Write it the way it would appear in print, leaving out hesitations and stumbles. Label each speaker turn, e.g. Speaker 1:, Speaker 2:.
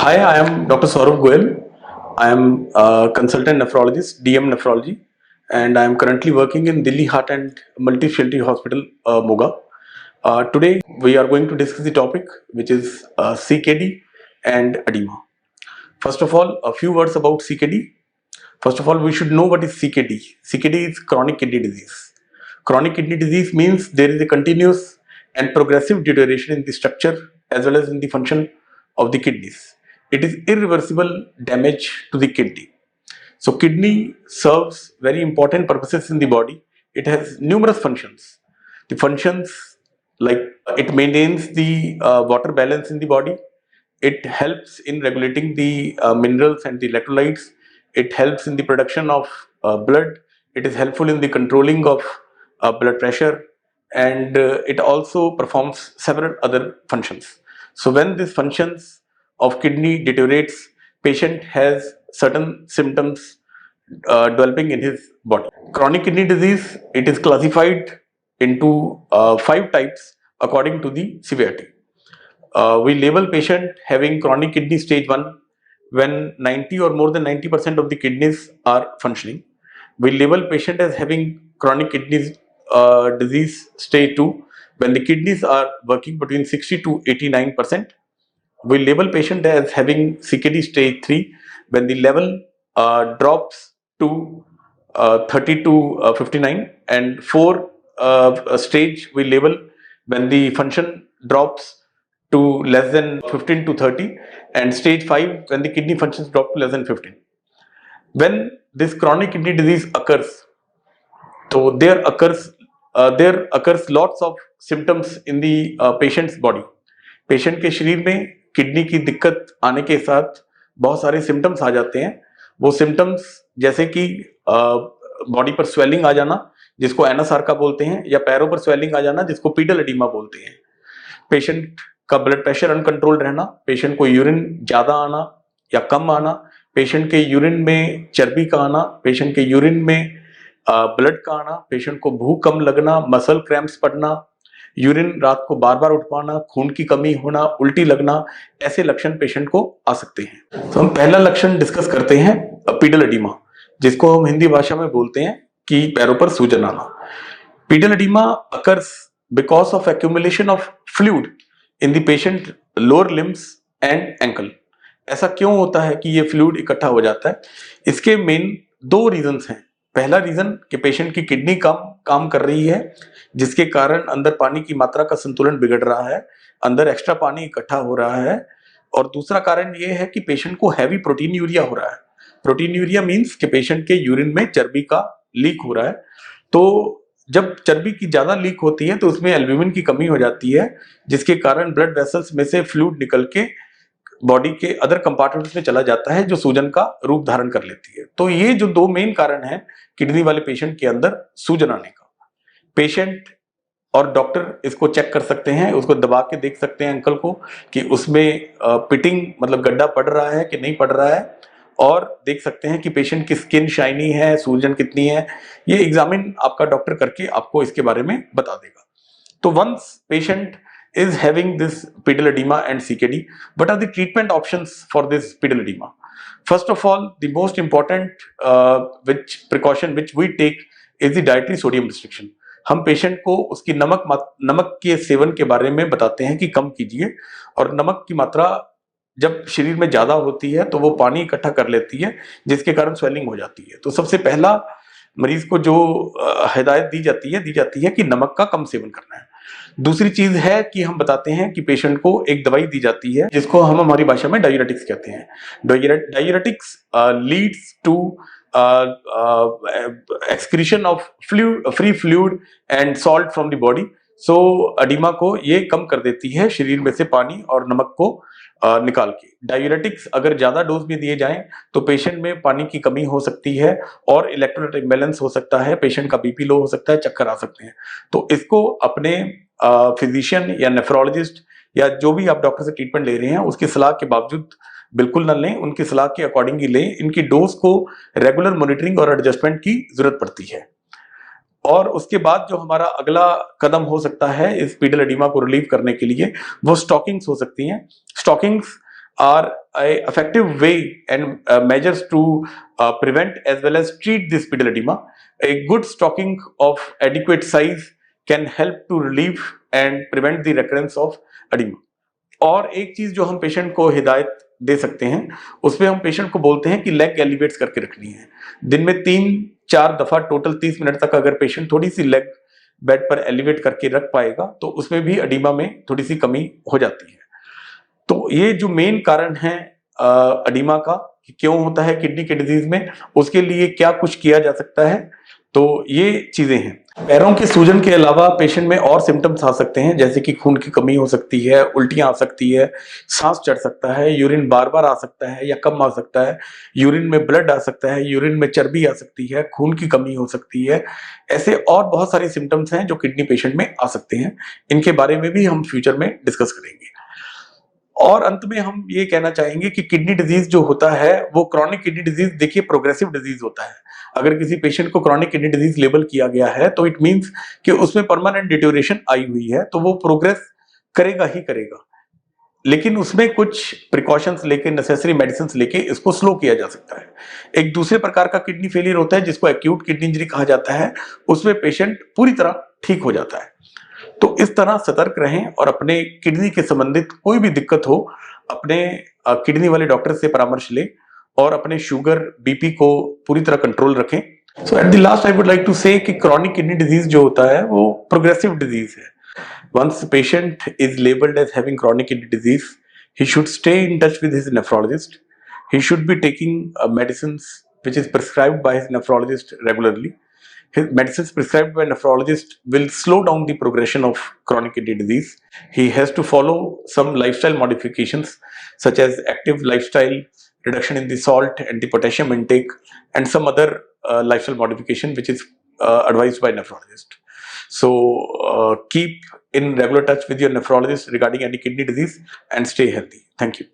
Speaker 1: Hi, I am Dr. Saurabh Goel. I am a consultant nephrologist, DM nephrology, and I am currently working in Delhi Heart and Multi-Specialty Hospital, Moga. Today, we are going to discuss the topic which is CKD and edema. First of all, a few words about CKD. First of all, we should know what is CKD. CKD is chronic kidney disease. Chronic kidney disease means there is a continuous and progressive deterioration in the structure as well as in the function of the kidneys. It is irreversible damage to the kidney. So kidney serves very important purposes in the body. It has numerous functions. The functions like it maintains the water balance in the body. It helps in regulating the minerals and the electrolytes. It helps in the production of blood. It is helpful in the controlling of blood pressure, and it also performs several other functions. So when these functions of kidney deteriorates, patient has certain symptoms developing in his body. Chronic kidney disease, it is classified into 5 types according to the severity. We label patient having chronic kidney stage 1 when 90 or more than 90% of the kidneys are functioning. We label patient as having chronic kidney disease stage 2 when the kidneys are working between 60 to 89%. We label patient as having CKD stage 3 when the level drops to 30 to 59, and 4 stage we label when the function drops to less than 15 to 30, and stage 5 when the kidney functions drop to less than 15. When this chronic kidney disease occurs, so there occurs lots of symptoms in the patient's body. Patient के शरीर में kidney की दिक्कत आने के साथ बहुत सारे सिम्टम्स आ जाते हैं. वो सिम्टम्स जैसे कि बॉडी पर स्वेलिंग आ जाना जिसको एनासार का बोलते हैं, या पैरों पर स्वेलिंग आ जाना जिसको पीडल एडिमा बोलते हैं. पेशेंट का ब्लड प्रेशर अनकंट्रोल्ड रहना, पेशेंट को यूरिन ज्यादा आना या कम आना, पेशेंट के यूरिन में चर्बी का आना, पेशेंट के यूरिन में ब्लड का आना, पेशेंट को भूख कम लगना, मसल क्रैम्प्स पड़ना, यूरिन रात को बार बार उठ पाना, खून की कमी होना, उल्टी लगना, ऐसे लक्षण पेशेंट को आ सकते हैं. तो हम पहला लक्षण डिस्कस करते हैं पीडल एडिमा, जिसको हम हिंदी भाषा में बोलते हैं कि पैरों पर सूजन आना. Pedal oedema occurs because of accumulation of fluid in the patient lower limbs and ankle. ऐसा क्यों होता है कि ये फ्लूइड इकट्ठा हो जाता है? इसके मेन 2 रीजंस हैं. पहला रीजन कि पेशेंट की किडनी कम काम कर रही है, जिसके कारण अंदर पानी की मात्रा का संतुलन बिगड़ रहा है, अंदर एक्स्ट्रा पानी इकट्ठा हो रहा है. और दूसरा कारण ये है कि पेशेंट को हैवी प्रोटीन यूरिया हो रहा है. प्रोटीन यूरिया मींस कि पेशेंट के यूरिन में चर्बी का लीक हो रहा है. तो जब चर्बी की ज्यादा लीक होती है तो उसमें एल्ब्यूमिन की कमी हो जाती है, जिसके कारण ब्लड वेसल्स में से फ्लूइड निकल के बॉडी के अदर कंपार्टमेंट्स में चला जाता है, जो सूजन का रूप धारण कर लेती है. तो ये जो 2 मेन कारण हैं किडनी वाले पेशेंट के अंदर सूजन आने का. पेशेंट और डॉक्टर इसको चेक कर सकते हैं, उसको दबा के देख सकते हैं अंकल को कि उसमें पिटिंग मतलब गड्ढा पड़ रहा है कि नहीं पड़ रहा है, और देख सकते हैं कि पेशेंट की स्किन शाइनी है, सूजन कितनी है. ये एग्जामिन आपका डॉक्टर करके आपको इसके बारे में बता देगा. तो once patient is having this pedal edema and CKD, what are the treatment options for this pedal edema? First of all, the most important precaution which we take is the dietary sodium restriction. हम patient को उसकी नमक के seven के बारे में बताते हैं कि कम कीजिए, और नमक की मात्रा जब शरीर में ज्यादा होती है तो वो पानी इकट्ठा कर लेती है, जिसके कारण स्वेलिंग हो जाती है. तो सबसे पहला मरीज को जो हिदायत दी जाती है कि नमक का कम सेवन करना है. दूसरी चीज है कि हम बताते हैं कि पेशेंट को एक दवाई दी जाती है जिसको हम हमारी भाषा में डायूरेटिक्स कहते हैं. Diuretics leads to excretion of free fluid and salt from the body. So oedema को ये कम कर देती है शरीर में से पानी और नमक को निकाल के. डायूरेटिक्स अगर ज्यादा डोज में दिए जाएं तो पेशेंट में पानी की कमी हो सकती है और इलेक्ट्रोलाइट इम्बैलेंस हो सकता है, पेशेंट का बीपी लो हो सकता है, चक्कर आ सकते हैं. तो इसको अपने फिजिशियन या नेफ्रोलॉजिस्ट या जो भी आप डॉक्टर से ट्रीटमेंट ले रहे हैं उसकी सलाह के बावजूद बिल्कुल ना लें, उनकी सलाह के अकॉर्डिंग ही लें. इनकी डोज को रेगुलर मॉनिटरिंग और एडजस्टमेंट की जरूरत पड़ती है. और उसके बाद जो हमारा अगला कदम हो सकता है इस पीडल एडिमा को रिलीव करने के लिए, वो स्टॉकिंग्स हो सकती हैं. Stockings are a effective way and measures to prevent as well as treat this pedal edema. A good stocking of adequate size can help to relieve and prevent the recurrence of edema. और एक चीज जो हम patient को हिदायत दे सकते हैं, उसमें हम पेशेंट को बोलते हैं कि लेग एलिवेट्स करके रखनी है। दिन में 3-4 दफा टोटल 30 मिनट तक अगर पेशेंट थोड़ी सी लेग बेड पर एलिवेट करके रख पाएगा तो उसमें भी एडिमा में थोड़ी सी कमी हो जाती है। तो ये जो मेन कारण है एडिमा का कि क्यों होता है किडनी के डिजीज में, उसके लिए क्या कुछ किया जा सकता है, तो ये चीजें हैं। पैरों की सूजन के अलावा पेशेंट में और सिम्टम्स आ सकते हैं, जैसे कि खून की कमी हो सकती है, उल्टियां आ सकती है, सांस चढ़ सकता है, यूरिन बार बार आ सकता है या कम आ सकता है, यूरिन में ब्लड आ सकता है, यूरिन में चर्बी आ सकती है, खून की कमी हो सकती है। ऐसे और बहुत सारे सिम्टम्स हैं जो किडनी पेशेंट में आ सकते हैं। इनके बारे में भी हम फ्यूचर में डिस्कस करेंगे। और अंत में हम ये कहना चाहेंगे कि किडनी डिजीज जो होता है वो क्रॉनिक किडनी डिजीज, देखिए प्रोग्रेसिव डिजीज होता है। अगर किसी पेशेंट को क्रॉनिक किडनी डिजीज लेबल किया गया है तो इट मींस कि उसमें परमानेंट डिटोरेशन आई हुई है, तो वो प्रोग्रेस करेगा ही करेगा, लेकिन उसमें कुछ प्रिकॉशंस लेके, नेसेसरी मेडिसिन लेके इसको स्लो किया जा सकता है। एक दूसरे प्रकार का किडनी फेलियर होता है जिसको एक्यूट किडनी इंजरी कहा जाता है, उसमें पेशेंट पूरी तरह ठीक हो जाता है। तो इस तरह सतर्क रहें और अपने किडनी के संबंधित कोई भी दिक्कत हो अपने किडनी वाले डॉक्टर से परामर्श लें और अपने शुगर बीपी को पूरी तरह कंट्रोल रखें। So at the last I would like to say कि क्रॉनिक किडनी डिजीज जो होता है वो प्रोग्रेसिव डिजीज है। Once patient is labelled as having chronic kidney disease, he should stay in touch with his nephrologist. He should be taking medicines which is prescribed by his nephrologist regularly. His medicines prescribed by nephrologist will slow down the progression of chronic kidney disease. He has to follow some lifestyle modifications such as active lifestyle, reduction in the salt and the potassium intake, and some other lifestyle modification which is advised by nephrologist. So keep in regular touch with your nephrologist regarding any kidney disease and stay healthy. Thank you.